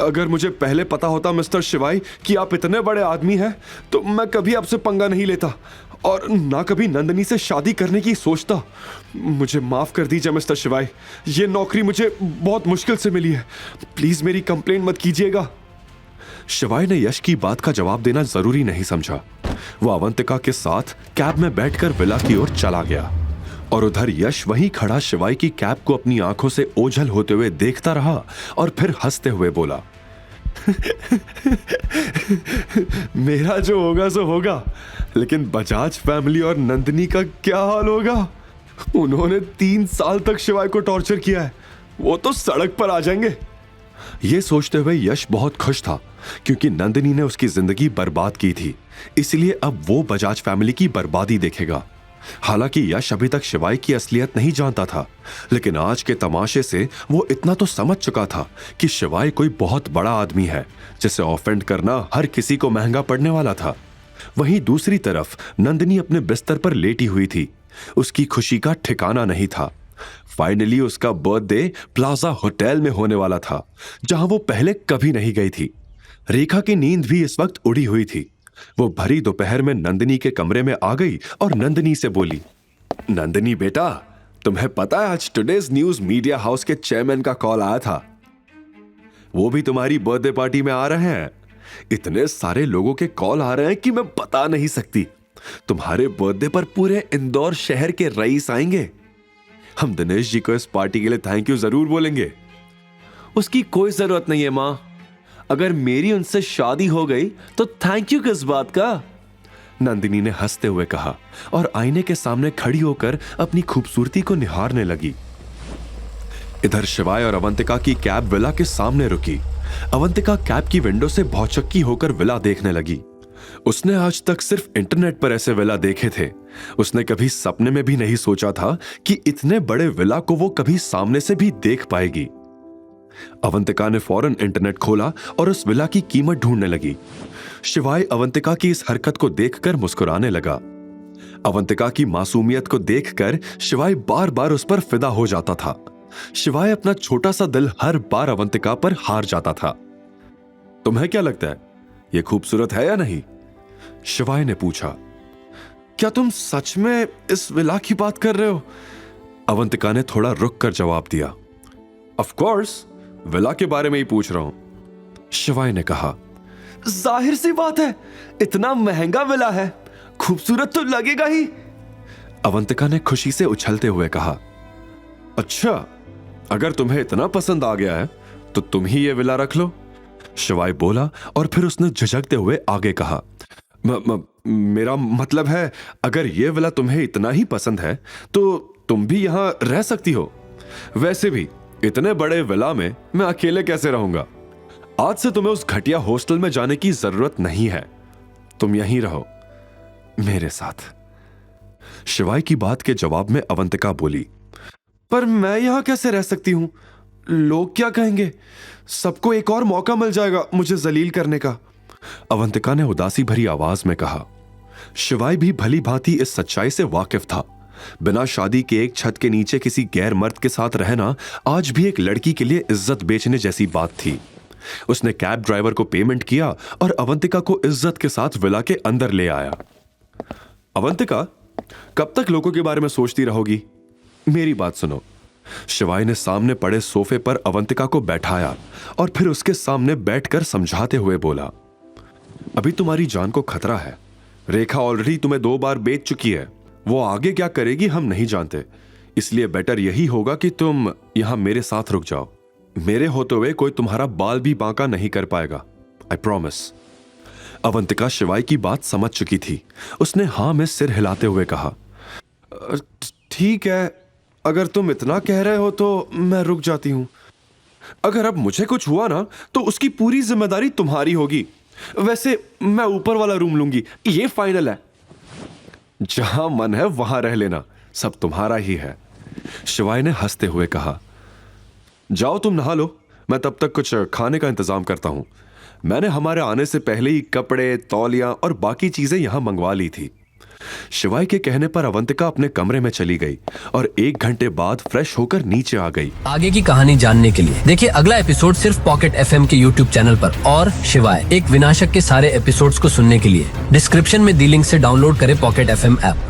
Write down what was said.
अगर मुझे पहले पता होता मिस्टर शिवाई कि आप इतने बड़े आदमी हैं तो मैं कभी आपसे पंगा नहीं लेता और ना कभी नंदिनी से शादी करने की सोचता। मुझे माफ कर दीजिए मिस्टर शिवाई, ये नौकरी मुझे बहुत मुश्किल से मिली है। प्लीज मेरी कंप्लेंट मत कीजिएगा। शिवाई ने यश की बात का जवाब देना जरूरी नहीं समझा। वो अवंतिका के साथ कैब में बैठकर विला की ओर चला गया और उधर यश वहीं खड़ा शिवाई की कैब को अपनी आंखों से ओझल होते हुए देखता रहा और फिर हंसते हुए बोला मेरा जो होगा सो होगा, लेकिन बजाज फैमिली और नंदिनी का क्या हाल होगा? उन्होंने 3 साल तक शिवाई को टॉर्चर किया है, वो तो सड़क पर आ जाएंगे। ये सोचते हुए यश बहुत खुश था क्योंकि नंदिनी ने उसकी जिंदगी बर्बाद की थी, इसलिए अब वो बजाज फैमिली की बर्बादी देखेगा। हालांकि यश अभी तक शिवाई की असलियत नहीं जानता था, लेकिन आज के तमाशे से वो इतना तो समझ चुका था कि शिवाई कोई बहुत बड़ा आदमी है जिसे ऑफेंड करना हर किसी को महंगा पड़ने वाला था। वहीं दूसरी तरफ नंदिनी अपने बिस्तर पर लेटी हुई थी। उसकी खुशी का ठिकाना नहीं था। फाइनली उसका बर्थडे प्लाजा होटल में होने वाला था, जहां वो पहले कभी नहीं गई थी। रेखा की नींद भी इस वक्त उड़ी हुई थी। वो भरी दोपहर में नंदिनी के कमरे में आ गई और नंदिनी से बोली, नंदिनी बेटा, तुम्हें पता है आज टुडेज न्यूज मीडिया हाउस के चेयरमैन का कॉल आया था। वो भी तुम्हारी बर्थडे पार्टी में आ रहे हैं। इतने सारे लोगों के कॉल आ रहे हैं कि मैं बता नहीं सकती। तुम्हारे बर्थडे पर पूरे इंदौर शहर के रईस आएंगे। हम दिनेश जी को इस पार्टी के लिए थैंक यू जरूर बोलेंगे। उसकी कोई जरूरत नहीं है मां। अगर मेरी उनसे शादी हो गई तो थैंक यू किस बात का? नंदिनी ने हंसते हुए कहा और आईने के सामने खड़ी होकर अपनी खूबसूरती को निहारने लगी। इधर शिवाय और अवंतिका की कैब विला के सामने रुकी। अवंतिका कैब की विंडो से भौचक्की होकर विला देखने लगी। उसने आज तक सिर्फ इंटरनेट पर ऐसे विला देखे थे। उसने कभी सपने में भी नहीं सोचा था कि इतने बड़े विला को वो कभी सामने से भी देख पाएगी। अवंतिका ने फौरन इंटरनेट खोला और उस विला की कीमत ढूंढने लगी। शिवाय अवंतिका की इस हरकत को देखकर मुस्कुराने लगा। अवंतिका की मासूमियत को देखकर शिवाय बार बार उस पर फिदा हो जाता था। शिवाय अपना छोटा सा दिल हर बार अवंतिका पर हार जाता था। तुम्हें क्या लगता है, यह खूबसूरत है या नहीं? शिवाय ने पूछा। क्या तुम सच में इस विला की बात कर रहे हो? अवंतिका ने थोड़ा रुक कर जवाब दिया। ऑफ कोर्स, विला के बारे में ही पूछ रहा हूं। शिवाय ने कहा। जाहिर सी बात है, इतना महंगा विला है, खूबसूरत तो लगेगा ही। अवंतिका ने खुशी से उछलते हुए कहा। अच्छा, अगर तुम्हें इतना पसंद आ गया है तो तुम ही ये विला रख लो। शिवाय बोला और फिर उसने झिझकते हुए आगे कहा, मेरा मतलब है, अगर ये विला तुम्हें इतना ही पसंद है तो तुम भी यहां रह सकती हो। वैसे भी इतने बड़े विला में मैं अकेले कैसे रहूंगा? आज से तुम्हें उस घटिया हॉस्टल में जाने की जरूरत नहीं है। तुम यहीं रहो मेरे साथ। शिवाय की बात के जवाब में अवंतिका बोली, पर मैं यहां कैसे रह सकती हूं? लोग क्या कहेंगे? सबको एक और मौका मिल जाएगा मुझे जलील करने का। अवंतिका ने उदासी भरी आवाज में कहा। शिवाय भी भली भांति इस सच्चाई से वाकिफ था। बिना शादी के एक छत के नीचे किसी गैर मर्द के साथ रहना आज भी एक लड़की के लिए इज्जत बेचने जैसी बात थी। उसने कैब ड्राइवर को पेमेंट किया और अवंतिका को इज्जत के साथ विला के अंदर ले आया। अवंतिका, कब तक लोगों के बारे में सोचती रहोगी? मेरी बात सुनो। शिवाय ने सामने पड़े सोफे पर अवंतिका को बैठाया और फिर उसके सामने बैठकर समझाते हुए बोला, अभी तुम्हारी जान को खतरा है। रेखा ऑलरेडी तुम्हें 2 बार बेच चुकी है। वो आगे क्या करेगी हम नहीं जानते, इसलिए बेटर यही होगा कि तुम यहां मेरे साथ रुक जाओ। मेरे होते हुए कोई तुम्हारा बाल भी बांका नहीं कर पाएगा, आई प्रॉमिस। अवंतिका शिवाय की बात समझ चुकी थी। उसने हां में सिर हिलाते हुए कहा, ठीक है, अगर तुम इतना कह रहे हो तो मैं रुक जाती हूं। अगर अब मुझे कुछ हुआ ना तो उसकी पूरी जिम्मेदारी तुम्हारी होगी। वैसे मैं ऊपर वाला रूम लूंगी, ये फाइनल है। जहां मन है वहां रह लेना, सब तुम्हारा ही है। शिवाय ने हंसते हुए कहा। जाओ तुम नहा लो, मैं तब तक कुछ खाने का इंतजाम करता हूं। मैंने हमारे आने से पहले ही कपड़े, तौलियां और बाकी चीजें यहां मंगवा ली थी। शिवाय के कहने पर अवंतिका अपने कमरे में चली गई और 1 घंटे बाद फ्रेश होकर नीचे आ गई। आगे की कहानी जानने के लिए देखिए अगला एपिसोड सिर्फ पॉकेट एफएम के यूट्यूब चैनल पर। और शिवाय एक विनाशक के सारे एपिसोड्स को सुनने के लिए डिस्क्रिप्शन में दी लिंक से डाउनलोड करें पॉकेट एफएम ऐप।